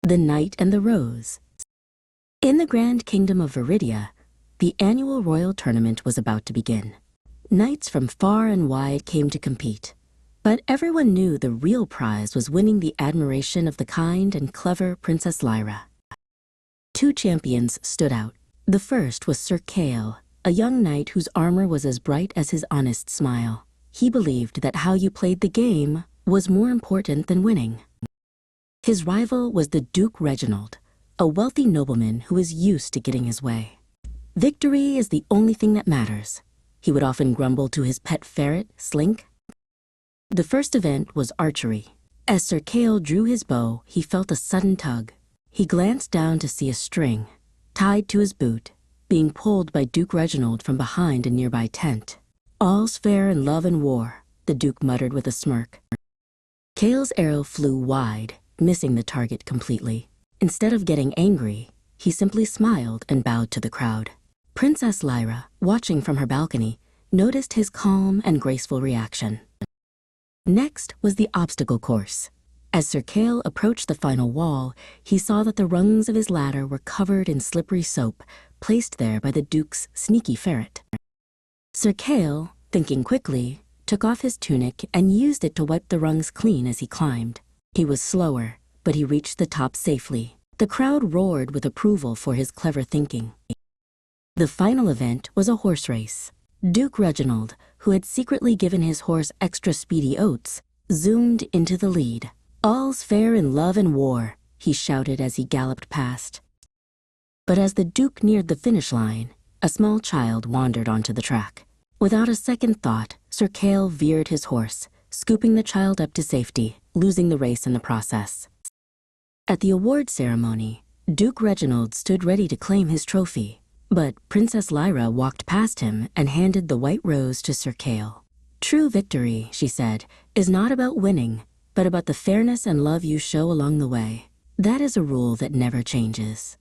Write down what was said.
The Knight and the Rose. In the Grand Kingdom of Viridia, the annual royal tournament was about to begin. Knights from far and wide came to compete, but everyone knew the real prize was winning the admiration of the kind and clever Princess Lyra. Two champions stood out. The first was Sir Kale, a young knight whose armor was as bright as his honest smile. He believed that how you played the game was more important than winning. His rival was the Duke Reginald, a wealthy nobleman who was used to getting his way. Victory is the only thing that matters, he would often grumble to his pet ferret, Slink. The first event was archery. As Sir Kale drew his bow, he felt a sudden tug. He glanced down to see a string, tied to his boot, being pulled by Duke Reginald from behind a nearby tent. "All's fair in love and war," the Duke muttered with a smirk. Kale's arrow flew wide, missing the target completely. Instead of getting angry, he simply smiled and bowed to the crowd. Princess Lyra, watching from her balcony, noticed his calm and graceful reaction. Next was the obstacle course. As Sir Kale approached the final wall, he saw that the rungs of his ladder were covered in slippery soap, placed there by the Duke's sneaky ferret. Sir Kale, thinking quickly, took off his tunic and used it to wipe the rungs clean as he climbed. He was slower, but he reached the top safely. The crowd roared with approval for his clever thinking. The final event was a horse race. Duke Reginald, who had secretly given his horse extra speedy oats, zoomed into the lead. "All's fair in love and war," he shouted as he galloped past. But as the Duke neared the finish line, a small child wandered onto the track. Without a second thought, Sir Kale veered his horse, scooping the child up to safety, losing the race in the process. At the award ceremony, Duke Reginald stood ready to claim his trophy, but Princess Lyra walked past him and handed the white rose to Sir Kale. "True victory," she said, "is not about winning, but about the fairness and love you show along the way. That is a rule that never changes."